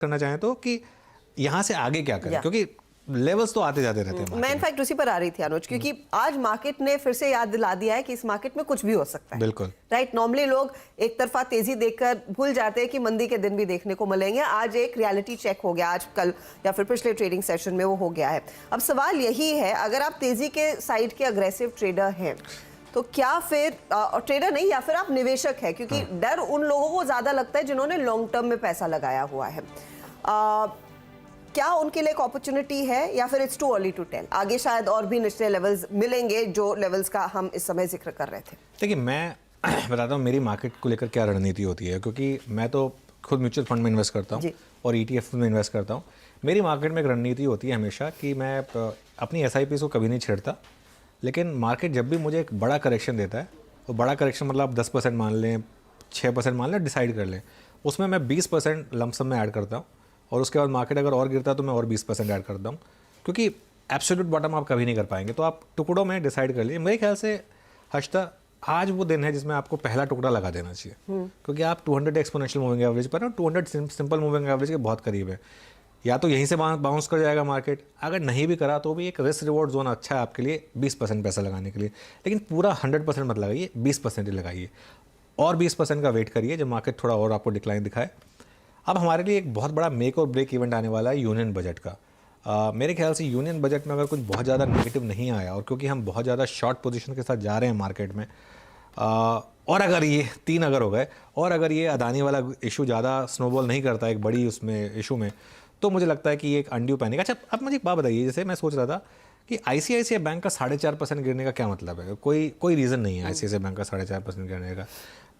करना चाहें तो कि यहाँ से आगे क्या करें, क्योंकि लेवल्स तो आते जाते रहते हैं। मैं इनफैक्ट उसी पर आ रही थी अनुज, क्योंकि आज मार्केट ने फिर से याद दिला दिया है कि इस मार्केट में कुछ भी हो सकता है। बिल्कुल राइट। नॉर्मली लोग एक तरफा तेजी देखकर भूल जाते हैं कि मंदी के दिन भी देखने को मिलेंगे। आज एक रियलिटी चेक हो गया, आज कल या फिर पिछले ट्रेडिंग सेशन में वो हो गया है। अब सवाल यही है, अगर आप तेजी के साइड के अग्रेसिव ट्रेडर हैं तो क्या फिर ट्रेडर नहीं, या फिर आप निवेशक है, क्योंकि डर उन लोगों को ज्यादा लगता है जिन्होंने लॉन्ग टर्म में पैसा लगाया हुआ है, क्या उनके लिए एक अपॉर्चुनिटी है या फिर it's too early to tell? आगे शायद और भी निचले लेवल्स मिलेंगे जो लेवल्स का हम इस समय जिक्र कर रहे थे। देखिए, मैं बताता हूँ मेरी मार्केट को लेकर क्या रणनीति होती है, क्योंकि मैं तो खुद म्यूचुअल फंड में इन्वेस्ट करता हूँ और ETF में इन्वेस्ट करता हूँ। मेरी मार्केट में एक रणनीति होती है हमेशा कि मैं अपनी SIPs को कभी नहीं छेड़ता, लेकिन मार्केट जब भी मुझे एक बड़ा करेक्शन देता है, तो बड़ा करेक्शन मतलब आप 10% मान लें, 6% मान लें, डिसाइड कर लें, उसमें मैं 20% लमसम में ऐड करता हूँ, और उसके बाद मार्केट अगर और गिरता है तो मैं और 20% ऐड करता हूँ, क्योंकि एब्सोल्यूट बॉटम आप कभी नहीं कर पाएंगे। तो आप टुकड़ों में डिसाइड कर लीजिए। मेरे ख्याल से हर्षदा, आज वो दिन है जिसमें आपको पहला टुकड़ा लगा देना चाहिए, क्योंकि आप 200 एक्सपोनेंशियल मूविंग एवरेज पर, 200 सिंपल मूविंग एवरेज के बहुत करीब है। या तो यहीं से बाउंस कर जाएगा मार्केट, अगर नहीं भी करा तो भी एक रिस्क रिवॉर्ड जोन अच्छा है आपके लिए 20% पैसा लगाने के लिए। लेकिन पूरा 100% मत लगाइए, 20% ही लगाइए, और 20% का वेट करिए जब मार्केट थोड़ा और आपको डिक्लाइन दिखाए। अब हमारे लिए एक बहुत बड़ा मेक और ब्रेक इवेंट आने वाला है यूनियन बजट का। मेरे ख्याल से यूनियन बजट में अगर कुछ बहुत ज़्यादा नेगेटिव नहीं आया, और क्योंकि हम बहुत ज़्यादा शॉर्ट पोजीशन के साथ जा रहे हैं मार्केट में, और अगर ये 3 अगर हो गए, और अगर ये अदानी वाला इशू ज़्यादा स्नोबॉल नहीं करता एक बड़ी उसमें इशू में, तो मुझे लगता है कि ये एक अनड्यू पैनिक। अच्छा, अब मुझे एक बात बताइए, जैसे मैं सोच रहा था कि ICICI बैंक का 4.5% गिरने का क्या मतलब है? कोई रीज़न नहीं है ICICI बैंक का 4.5% गिरने का।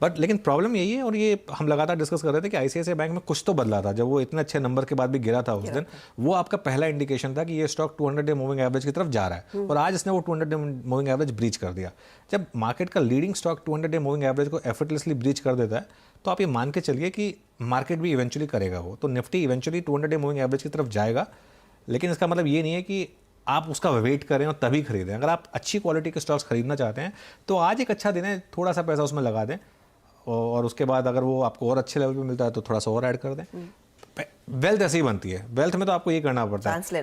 बट लेकिन प्रॉब्लम यही है, और ये हम लगातार डिस्कस कर रहे थे कि ICICI बैंक में कुछ तो बदला था। जब वो इतने अच्छे नंबर के बाद भी गिरा था उस दिन, वो आपका पहला इंडिकेशन था कि ये स्टॉक 200 डे मूविंग एवरेज की तरफ जा रहा है, और आज इसने वो 200 डे मूविंग एवरेज ब्रीच कर दिया। जब मार्केट का leading stock 200 day moving average को एफर्टलेसली ब्रीच कर देता है, तो आप ये मान के चलिए कि मार्केट भी इवेंचुअली करेगा वो, तो Nifty eventually 200 day moving average की तरफ जाएगा। लेकिन इसका मतलब ये नहीं है कि आप उसका वेट करें और तभी खरीदें। अगर आप अच्छी क्वालिटी के स्टॉक्स खरीदना चाहते हैं तो आज एक अच्छा दिन है, थोड़ा सा पैसा उसमें लगा दें, और उसके बाद अगर वो आपको और अच्छे लेवल पे मिलता है तो थोड़ा सा और ऐड कर दें। वेल्थ ऐसी ही बनती है। वेल्थ में तो आपको ये करना पड़ता है, चांस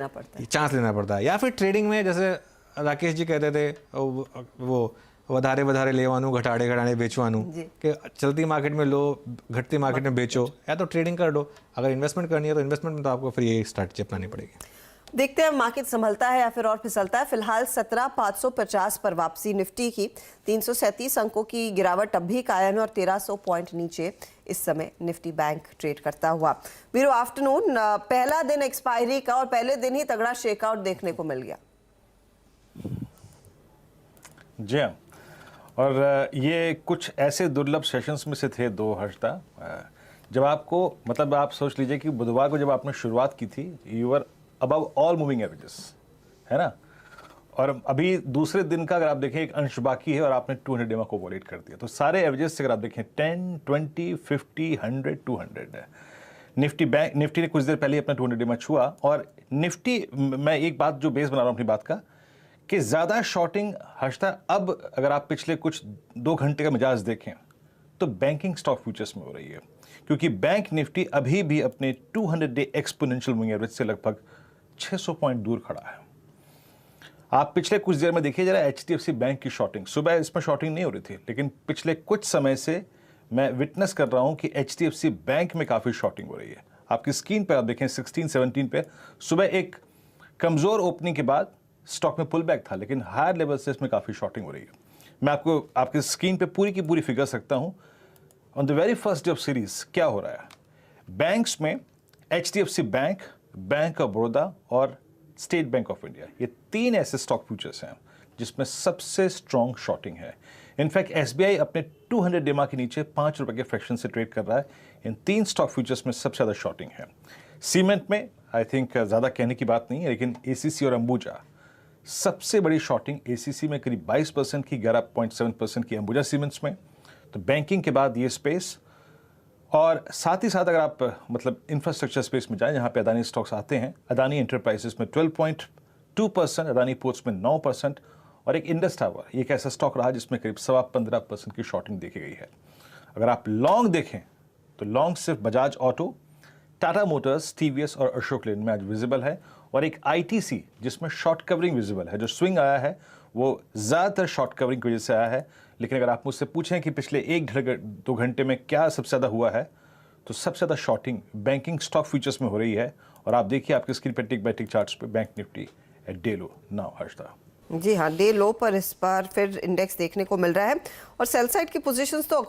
लेना पड़ता है। या फिर ट्रेडिंग में, जैसे राकेश जी कहते थे, वो वधारे वधारे लेवानू, घटाड़े घटाड़े बेचवानू, कि चलती मार्केट में लो, घटती मार्केट में बेचो, या तो ट्रेडिंग कर लो। अगर इन्वेस्टमेंट करनी है तो इन्वेस्टमेंट में तो आपको फिर ये स्ट्रैटेजी अपनानी पड़ेगी। देखते हैं मार्केट संभलता है या फिर और फिसलता है। फिलहाल 17,550 पर वापसी निफ्टी की, 337 अंकों की गिरावट अब भी कायम है, और 1300 पॉइंट नीचे इस समय निफ्टी बैंक ट्रेड करता हुआ। वीरो आफ्टरनून, पहला दिन एक्सपायरी का और पहले दिन ही तगड़ा शेकआउट देखने को मिल गया। जी हाँ, और ये कुछ ऐसे दुर्लभ सेशंस में से थे दो, हर्षदा, जब आपको, मतलब आप सोच लीजिए कि बुधवार को जब आपने शुरुआत की थी, your above all moving averages, है ना, और अभी दूसरे दिन का अगर आप देखें एक अंश बाकी है और आपने 200 डेमा को वॉलेट कर दिया। तो सारे एवरेजेस से अगर आप देखें 10, 20, 50, 100, 200 है। निफ्टी ने कुछ देर पहले अपना 200 डेमा छुआ, और निफ्टी, मैं एक बात जो बेस बना रहा हूँ अपनी बात का, कि ज़्यादा शॉर्टिंग हर्षदा अब अगर आप पिछले कुछ 2 घंटे का मिजाज देखें तो बैंकिंग स्टॉक फ्यूचर्स में हो रही है, क्योंकि बैंक निफ्टी अभी भी अपने 200 डे एक्सपोनेंशियल मूविंग एवरेज से लगभग 600 पॉइंट दूर खड़ा है। आप पिछले कुछ देर में देखिए जरा HDFC बैंक की शॉर्टिंग, सुबह इसमें शॉर्टिंग नहीं हो रही थी, लेकिन पिछले कुछ समय से मैं विटनेस कर रहा हूं कि HDFC बैंक में काफ़ी शॉर्टिंग हो रही है। आपकी स्क्रीन पर आप देखें 16-17 पे सुबह एक कमज़ोर ओपनिंग के बाद स्टॉक में पुल बैक था, लेकिन हायर लेवल से इसमें काफ़ी शॉर्टिंग हो रही है। मैं आपको आपकी स्क्रीन पे पूरी की पूरी फिगर सकता हूं। On the very first day of series क्या हो रहा है, बैंक्स में HDFC bank, bank of Baroda और स्टेट बैंक ऑफ इंडिया, ये 3 ऐसे स्टॉक फ्यूचर्स हैं जिसमें सबसे स्ट्रॉन्ग शॉर्टिंग है। इनफैक्ट SBI अपने 200 डेमा के नीचे 5 रुपए के फ्रैक्शन से ट्रेड कर रहा है। इन 3 स्टॉक फ्यूचर्स में सबसे ज़्यादा शॉर्टिंग है। सीमेंट में आई थिंक ज़्यादा कहने की बात नहीं है, लेकिन ACC और अंबुजा सबसे बड़ी शॉर्टिंग, ACC में करीब 22% की, 11.7% की अंबुजा सीमेंट्स में। तो बैंकिंग के बाद ये स्पेस, और साथ ही साथ अगर आप मतलब इंफ्रास्ट्रक्चर स्पेस में जाएं जहां पे अदानी स्टॉक्स आते हैं, अदानी एंटरप्राइजेस में 12.2%, अदानी पोर्ट्स में 9%, और एक इंडस टावर, ये एक ऐसा स्टॉक रहा जिसमें करीब 15% की शॉर्टिंग देखी गई है। अगर आप लॉन्ग देखें तो लॉन्ग सिर्फ Bajaj auto, Tata Motors, TVS और अशोक लेन में आज विजिबल है, और एक आईटीसी जिसमें शॉर्ट कवरिंग विजिबल है। जो स्विंग आया है वो ज़्यादातर शॉर्ट कवरिंग की वजह से आया है, लेकिन अगर आप मुझसे पूछें कि पिछले 1-2 घंटे में क्या सबसे ज़्यादा हुआ है, तो सबसे ज़्यादा शॉर्टिंग बैंकिंग स्टॉक फ्यूचर्स में हो रही है। और आप देखिए आपके स्क्रीन पर टिक बाय टिक चार्ट्स पे Bank Nifty at day low now Harshada. जी हाँ, डे लो पर इस बार फिर इंडेक्स देखने को मिल रहा है और सेल साइड की पोजीशंस तो